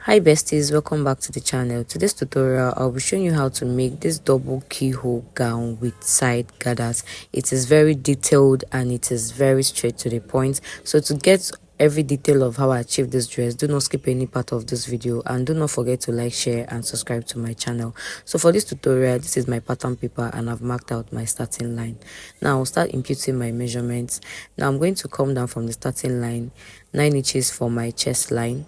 Hi besties, welcome back to the channel. Today's tutorial I'll be showing you how to make this double keyhole gown with side gathers. It is very detailed and it is very straight to the point. So to get every detail of how I achieved this dress, do not skip any part of this video and do not forget to like, share and subscribe to my channel. So for this tutorial, this is my pattern paper and I've marked out my starting line. Now I'll start imputing my measurements. Now I'm going to come down from the starting line 9 inches for my chest line.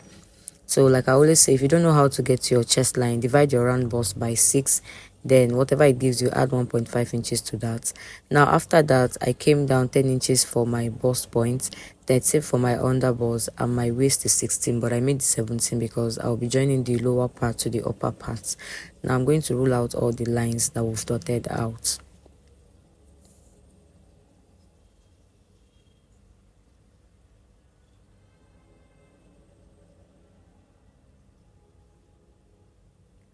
So like I always say, if you don't know how to get your chest line, divide your round bust by 6, then whatever it gives you, add 1.5 inches to that. Now after that, I came down 10 inches for my bust point, that's it for my under bust, and my waist is 16, but I made 17 because I'll be joining the lower part to the upper part. Now I'm going to rule out all the lines that we've dotted out.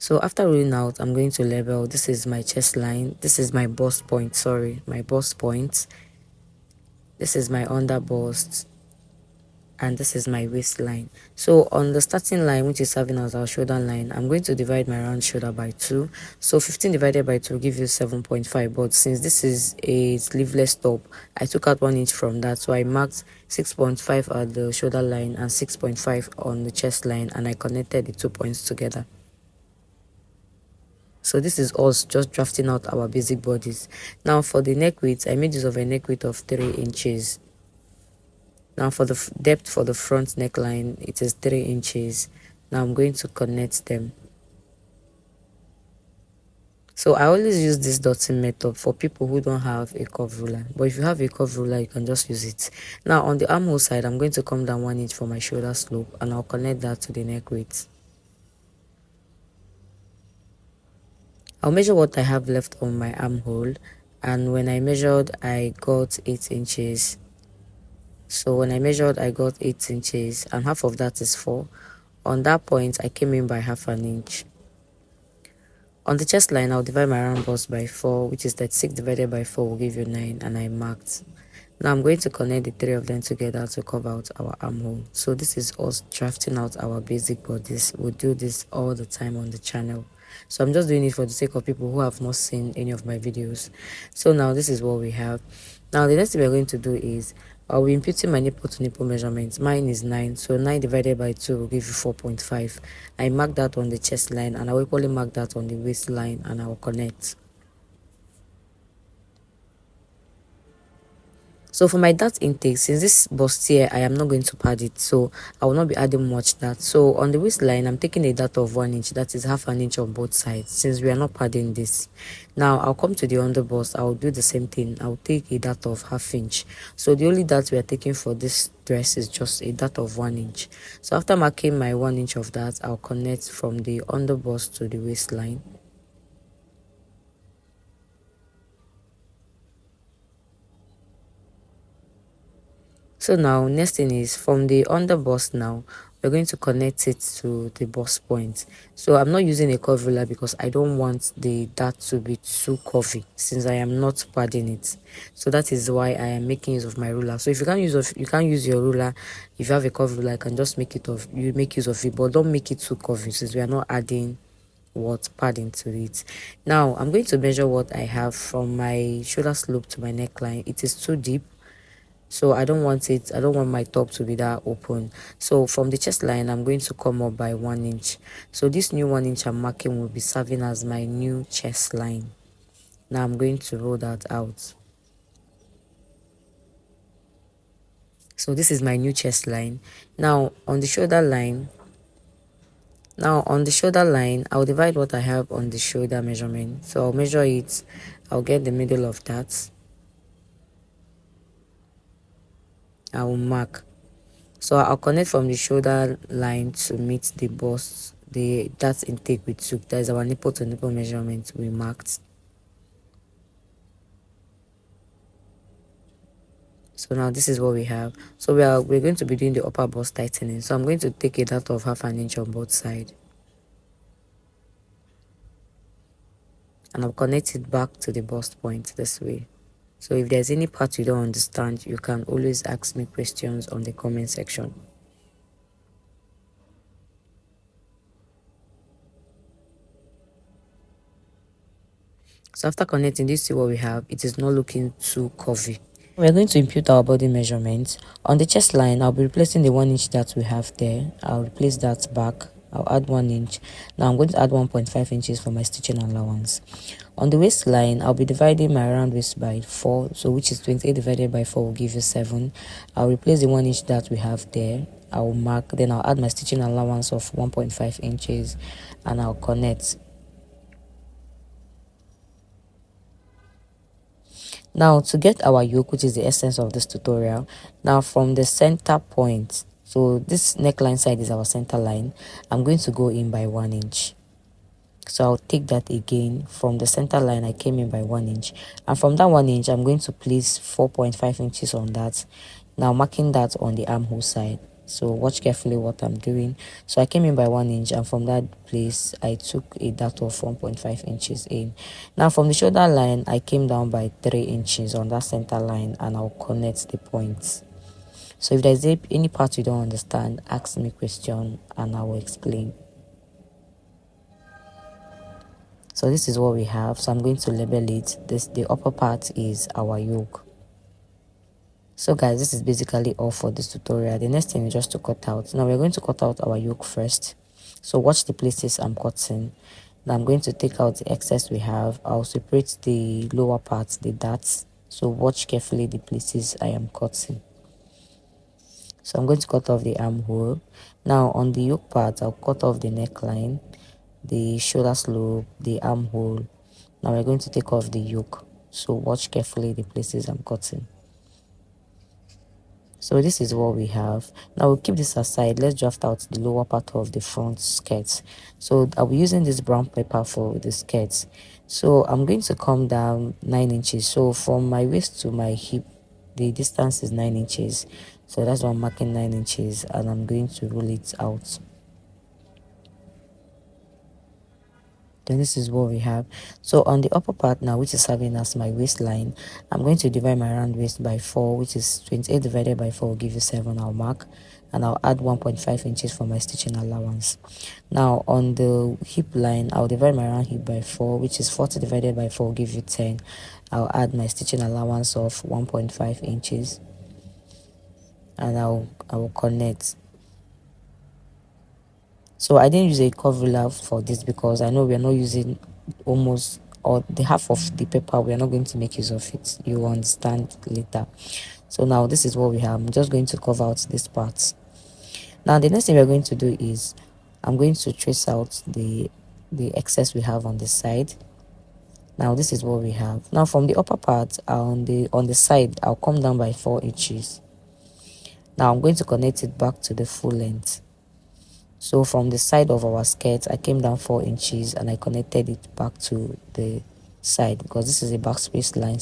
So after ruling out, I'm going to label, this is my chest line, this is my bust point, my bust point, this is my under bust, and this is my waistline. So on the starting line, which is serving as our shoulder line, I'm going to divide my round shoulder by 2. So 15 divided by 2 will give you 7.5, but since this is a sleeveless top, I took out 1 inch from that, so I marked 6.5 at the shoulder line and 6.5 on the chest line, and I connected the 2 points together. So this is us just drafting out our basic bodies. Now for the neck width, I made use of a neck width of 3 inches. Now for the depth for the front neckline, it is 3 inches. Now I'm going to connect them. So I always use this dotting method for people who don't have a curve ruler. But if you have a curve ruler, you can just use it. Now on the armhole side, I'm going to come down 1 inch for my shoulder slope and I'll connect that to the neck width. I'll measure what I have left on my armhole, and when I measured, I got 8 inches. So when I measured, I got 8 inches, and half of that is 4. On that point, I came in by half an inch. On the chest line, I'll divide my round bust by 4, which is that 6 divided by 4 will give you 9, and I marked. Now I'm going to connect the 3 of them together to cover out our armhole. So this is us drafting out our basic bodies. We'll do this all the time on the channel. So I'm just doing it for the sake of people who have not seen any of my videos. So now this is what we have. Now the next thing we're going to do is I'll be imputing my nipple to nipple measurements. Mine is 9, so 9 divided by 2 will give you 4.5. I mark that on the chest line and I will equally mark that on the waistline, and I will connect. So for my dart intake, since this bustier, I am not going to pad it, so I will not be adding much dart. So on the waistline, I'm taking a dart of 1 inch, that is half an inch on both sides, since we are not padding this. Now I'll come to the under bust, I'll do the same thing. I'll take a dart of half inch. So the only dart we are taking for this dress is just a dart of 1 inch. So after marking my 1 inch of that, I'll connect from the under bust to the waistline. So now next thing is from the under bust, now we're going to connect it to the bust point. So I'm not using a curve ruler because I don't want the dart to be too curvy, since I am not padding it. So that is why I am making use of my ruler. So if you can't use your ruler, if you have a curve ruler, you can just make use of it, but don't make it too curvy, since we are not adding padding to it. Now I'm going to measure what I have from my shoulder slope to my neckline. It is too deep, so I don't want my top to be that open. So from the chest line, I'm going to come up by 1 inch. So this new 1 inch I'm marking will be serving as my new chest line. Now I'm going to roll that out. So this is my new chest line. Now on the shoulder line, I'll divide what I have on the shoulder measurement. So I'll measure it, I'll get the middle of that, I will mark. So I'll connect from the shoulder line to meet the bust, that intake we took. That is our nipple to nipple measurement we marked. So now this is what we have. So we're going to be doing the upper bust tightening. So I'm going to take a dart of half an inch on both sides, and I'll connect it back to the bust point this way. So if there's any part you don't understand, you can always ask me questions on the comment section. So after connecting, this see what we have. It is not looking too curvy. We're going to impute our body measurements. On the chest line, I'll be replacing the 1 inch that we have there. I'll replace that back. I'll add 1 inch. Now I'm going to add 1.5 inches for my stitching allowance. On the waistline, I'll be dividing my round waist by 4, so which is 28 divided by 4 will give you 7. I'll replace the 1 inch that we have there. I'll mark, then I'll add my stitching allowance of 1.5 inches and I'll connect. Now to get our yoke, which is the essence of this tutorial, now from the center point, so this neckline side is our center line, I'm going to go in by 1 inch. So I'll take that again. From the center line, I came in by 1 inch, and from that 1 inch I'm going to place 4.5 inches on that. Now marking that on the armhole side, so watch carefully what I'm doing. So I came in by 1 inch, and from that place I took a dart of 1.5 inches in. Now from the shoulder line, I came down by 3 inches on that center line, and I'll connect the points. So if there's any part you don't understand, ask me question and I will explain. So this is what we have. So I'm going to label it. The upper part is our yoke. So guys, this is basically all for this tutorial. The next thing is just to cut out. Now we're going to cut out our yoke first. So watch the places I'm cutting. Now I'm going to take out the excess we have. I'll separate the lower parts, the darts. So watch carefully the places I am cutting. So I'm going to cut off the armhole. Now on the yoke part, I'll cut off the neckline, the shoulder slope, the armhole. Now we're going to take off the yoke. So watch carefully the places I'm cutting. So this is what we have. Now we'll keep this aside. Let's draft out the lower part of the front skirt. So I'll be using this brown paper for the skirts. So I'm going to come down 9 inches. So from my waist to my hip, the distance is 9 inches. So that's why I'm marking 9 inches, and I'm going to roll it out. Then this is what we have. So on the upper part now, which is serving as my waistline, I'm going to divide my round waist by 4, which is 28 divided by 4 will give you 7. I'll mark, and I'll add 1.5 inches for my stitching allowance. Now on the hip line, I'll divide my round hip by 4, which is 40 divided by 4 will give you 10. I'll add my stitching allowance of 1.5 inches, and I will connect. So I didn't use a cover for this because I know we are not using almost or the half of the paper. We are not going to make use of it. You will understand later. So now this is what we have. I'm just going to cover out this part. Now the next thing we're going to do is I'm going to trace out the excess we have on the side. Now this is what we have. Now from the upper part on the side, I'll come down by 4 inches. Now I'm going to connect it back to the full length. So from the side of our skirt, I came down 4 inches and I connected it back to the side because this is a backspace line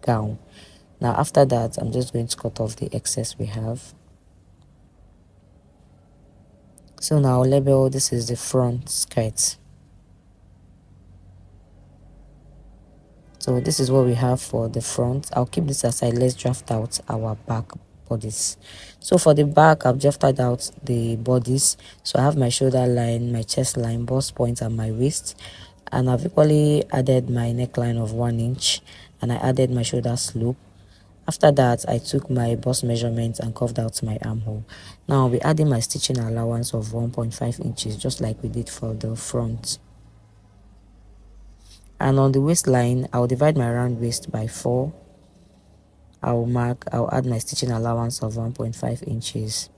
gown. Now after that, I'm just going to cut off the excess we have. So now label, this is the front skirt. So this is what we have for the front. I'll keep this aside. Let's draft out our back bodies. So for the back, I've drafted out the bodies. So I have my shoulder line, my chest line, bust point, and my waist. And I've equally added my neckline of 1 inch, and I added my shoulder slope. After that, I took my bust measurement and curved out my armhole. Now I'll be adding my stitching allowance of 1.5 inches, just like we did for the front. And on the waistline, I'll divide my round waist by 4. I'll add my stitching allowance of 1.5 inches.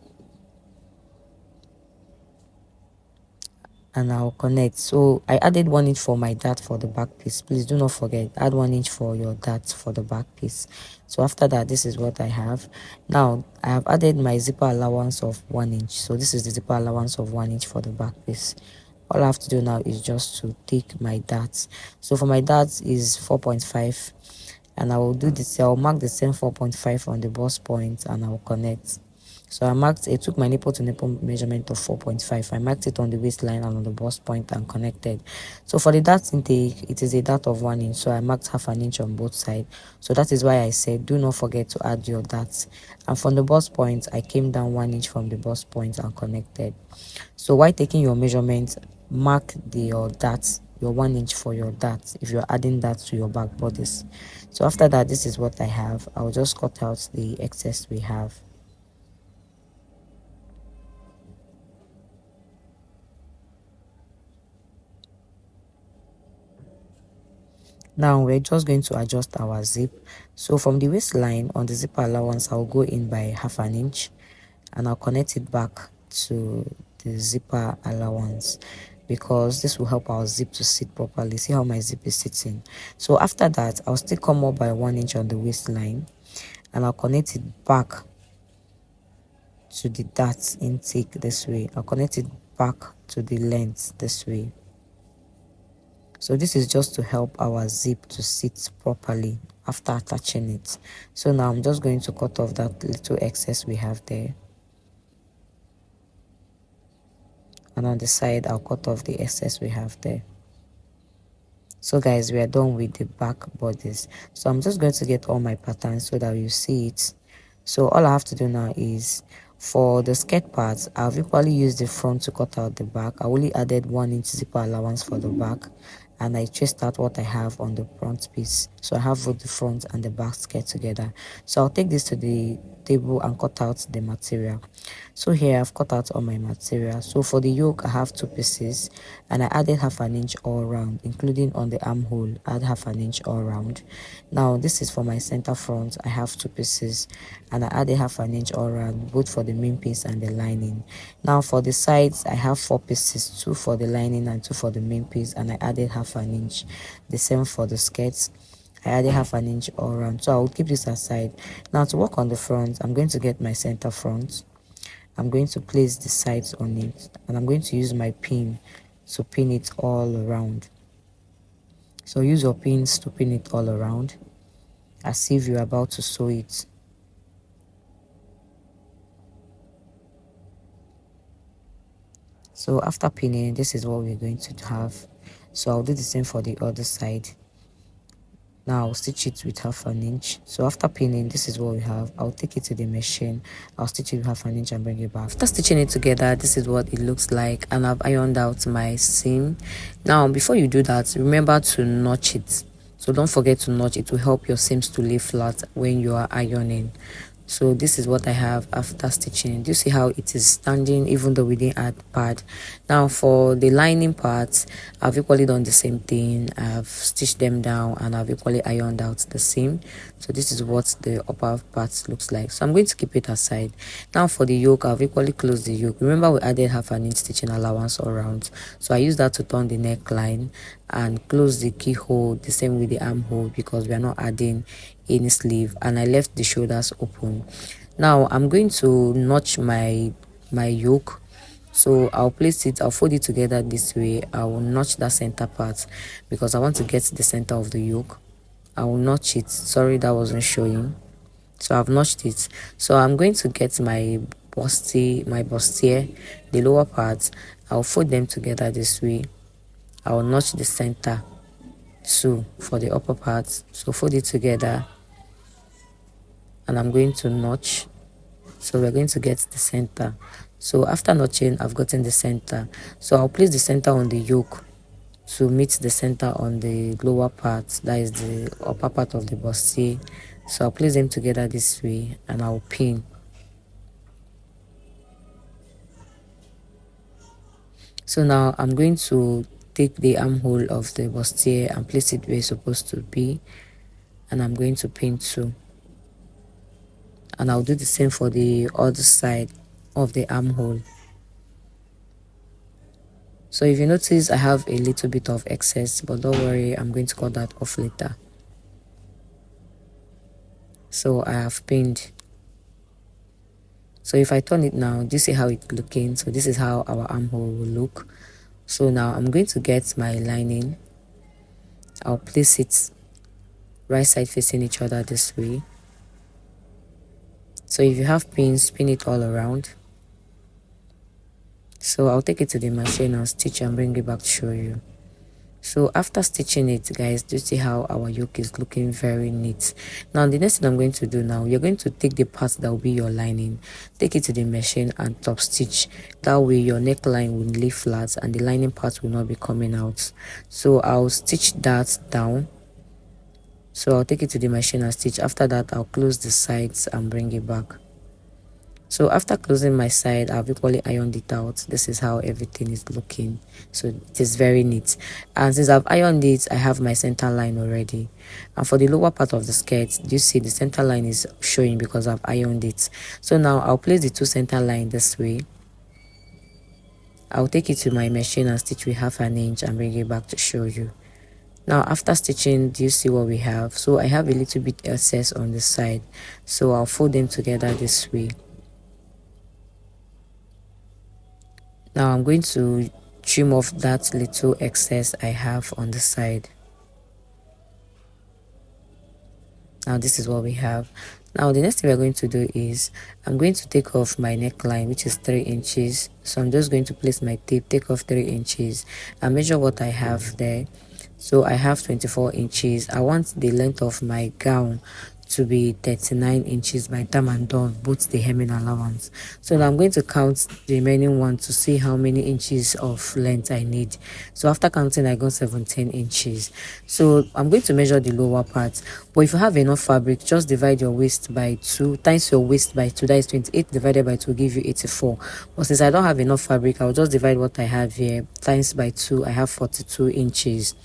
And I'll connect. So I added 1 inch for my dart for the back piece. Please do not forget, add 1 inch for your dart for the back piece. So after that, this is what I have. Now I have added my zipper allowance of 1 inch. So this is the zipper allowance of 1 inch for the back piece. All I have to do now is just to take my darts. So for my darts is 4.5, and I will do this. I'll mark the same 4.5 on the bust point, and I will connect. So I took my nipple to nipple measurement of 4.5. I marked it on the waistline and on the bust point and connected. So for the dart intake, it is a dart of 1 inch. So I marked half an inch on both sides. So that is why I said do not forget to add your darts. And from the bust point, I came down 1 inch from the bust point and connected. So while taking your measurement, mark your darts your 1 inch for your dart if you're adding that to your back bodice. So after that, this is what I have. I'll just cut out the excess we have. Now we're just going to adjust our zip. So from the waistline on the zipper allowance, I'll go in by 1/2 inch and I'll connect it back to the zipper allowance, because this will help our zip to sit properly. See how my zip is sitting. So after that, I'll still come up by 1 inch on the waistline and I'll connect it back to the dart intake this way. I'll connect it back to the length this way. So this is just to help our zip to sit properly after attaching it. So now I'm just going to cut off that little excess we have there. And on the side, I'll cut off the excess we have there. So guys, we are done with the back bodies. So I'm just going to get all my patterns so that you see it. So all I have to do now is, for the skirt parts, I've equally used the front to cut out the back. I only added 1 inch zipper allowance for the back, and I traced out what I have on the front piece. So I have both the front and the back skirt together. So I'll take this to the table and cut out the material. So here I've cut out all my material. So for the yoke, I have 2 pieces and I added 1/2 inch all around, including on the armhole. Add 1/2 inch all around. Now this is for my center front. I have 2 pieces and I added 1/2 inch all around, both for the main piece and the lining. Now for the sides, I have 4 pieces, 2 for the lining and 2 for the main piece, and I added 1/2 inch. The same for the skirts. I added 1/2 inch all around. So I will keep this aside. Now to work on the front, I'm going to get my center front. I'm going to place the sides on it, and I'm going to use my pin to pin it all around. So use your pins to pin it all around as if you're about to sew it. So after pinning, this is what we're going to have. So I'll do the same for the other side. Now I'll stitch it with 1/2 inch. So after pinning, this is what we have. I'll take it to the machine. I'll stitch it with 1/2 inch and bring it back. After stitching it together, this is what it looks like, and I've ironed out my seam. Now before you do that, remember to notch it. So don't forget to notch. It will help your seams to lay flat when you are ironing. So this is what I have after stitching. Do you see how it is standing even though we didn't add pad? Now for the lining parts, I've equally done the same thing. I've stitched them down and I've equally ironed out the seam. So this is what the upper part looks like. So I'm going to keep it aside. Now for the yoke, I've equally closed the yoke. Remember we added 1/2 inch stitching allowance around. So I use that to turn the neckline and close the keyhole the same with the armhole, because we are not adding any sleeve, and I left the shoulders open. Now I'm going to notch my yoke. So I'll place it, I'll fold it together this way. I will notch that center part because I want to get the center of the yoke. I will notch it. Sorry, that wasn't showing. So I've notched it. So I'm going to get my bustier, the lower parts. I'll fold them together this way. I will notch the center too for the upper parts. So fold it together and I'm going to notch. So we're going to get the center. So after notching, I've gotten the center. So I'll place the center on the yoke to meet the center on the lower part, that is the upper part of the bustier. So I'll place them together this way and I'll pin. So now I'm going to take the armhole of the bustier and place it where it's supposed to be, and I'm going to pin too. And I'll do the same for the other side of the armhole. So if you notice, I have a little bit of excess, but don't worry, I'm going to cut that off later. So I have pinned. So if I turn it now, do you see how it's looking? So this is how our armhole will look. So now I'm going to get my lining. I'll place it right side facing each other this way. So if you have pins, pin it all around. So I'll take it to the machine and stitch and bring it back to show you. So after stitching it, guys, do you see how our yoke is looking very neat? Now the next thing I'm going to do now, you're going to take the part that will be your lining, take it to the machine and top stitch. That way your neckline will lay flat and the lining part will not be coming out. So I'll stitch that down. So I'll take it to the machine and stitch. After that, I'll close the sides and bring it back. So after closing my side, I've equally ironed it out. This is how everything is looking. So it is very neat. And since I've ironed it, I have my center line already. And for the lower part of the skirt, do you see the center line is showing because I've ironed it. So now I'll place the two center line this way. I'll take it to my machine and stitch with 1/2 inch and bring it back to show you. Now after stitching, do you see what we have? So I have a little bit excess on the side. So I'll fold them together this way. Now I'm going to trim off that little excess I have on the side. Now this is what we have. Now the next thing we're going to do is I'm going to take off my neckline, which is 3 inches. So I'm just going to place my tape, take off 3 inches and measure what I have there. So I have 24 inches. I want the length of my gown to be 39 inches by the time I'm done, both the hemming allowance. So now I'm going to count the remaining one to see how many inches of length I need. So after counting, I got 17 inches. So I'm going to measure the lower part. But if you have enough fabric, just divide your waist by 2 times your waist by 2. That is 28 divided by 2 will give you 84. But since I don't have enough fabric, I'll just divide what I have here times by 2. I have 42 inches.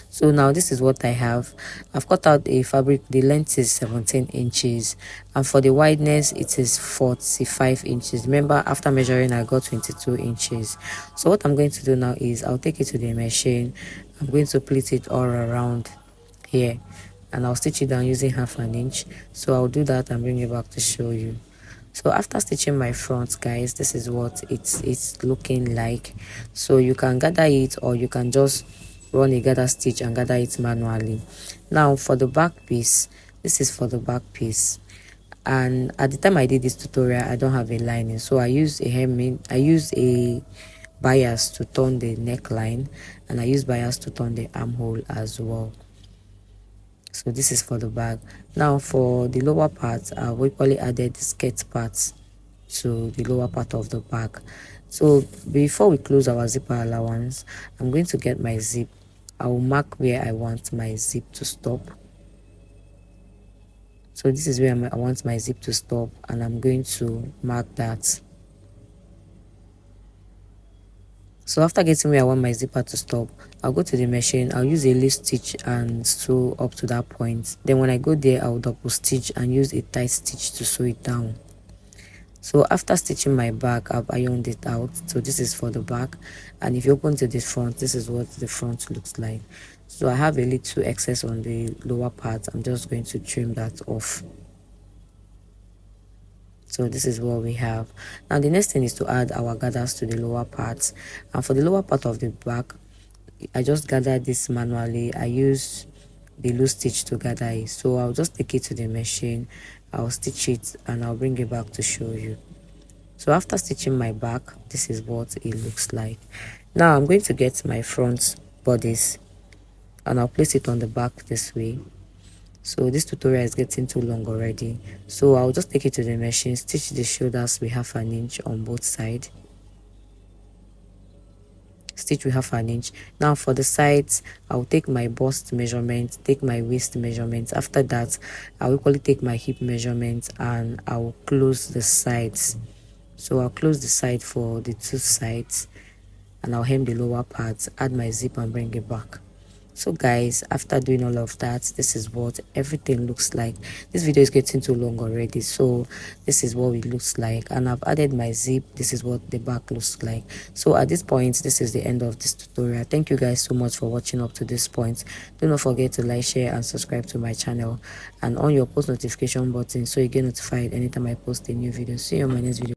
So now this is what I have. I've cut out a fabric. The length is 17 inches and for the wideness it is 45 inches. Remember, after measuring I got 22 inches. So what I'm going to do now is I'll take it to the machine. I'm going to pleat it all around here and I'll stitch it down using 1/2 inch. So I'll do that and bring it back to show you. So after stitching my front, guys, this is what it's looking like. So you can gather it or you can just run a gather stitch and gather it manually. Now for the back piece, this is for the back piece, and at the time I did this tutorial I don't have a lining, so I use a bias to turn the neckline and I use bias to turn the armhole as well. So this is for the back. Now for the lower part, I've equally added the skirt parts to the lower part of the back. So before we close our zipper allowance, I'm going to get my zip. I will mark where I want my zip to stop. So this is where I want my zip to stop and I'm going to mark that. So after getting where I want my zipper to stop, I'll go to the machine. I'll use a leaf stitch and sew up to that point. Then when I go there, I'll double stitch and use a tight stitch to sew it down. So after stitching my back, I've ironed it out. So this is for the back, and if you open to the front, this is what the front looks like. So I have a little excess on the lower part. I'm just going to trim that off. So this is what we have. Now the next thing is to add our gathers to the lower parts, and for the lower part of the back, I just gathered this manually. I use the loose stitch to gather it. So I'll just take it to the machine, I'll stitch it and I'll bring it back to show you. So after stitching my back, this is what it looks like. Now I'm going to get my front bodice and I'll place it on the back this way. So this tutorial is getting too long already, so I'll just take it to the machine, stitch the shoulders with 1/2 inch on both sides, stitch with 1/2 inch. Now for the sides, I'll take my bust measurement, take my waist measurement. After that, I'll equally take my hip measurement and I'll close the sides. So I'll close the side for the 2 sides and I'll hem the lower parts, add my zip and bring it back. So guys, after doing all of that, this is what everything looks like. This video is getting too long already, so this is what it looks like, and I've added my zip. This is what the back looks like. So at this point, this is the end of this tutorial. Thank you guys so much for watching up to this point. Do not forget to like, share and subscribe to my channel and on your post notification button so you get notified anytime I post a new video. See you on my next video.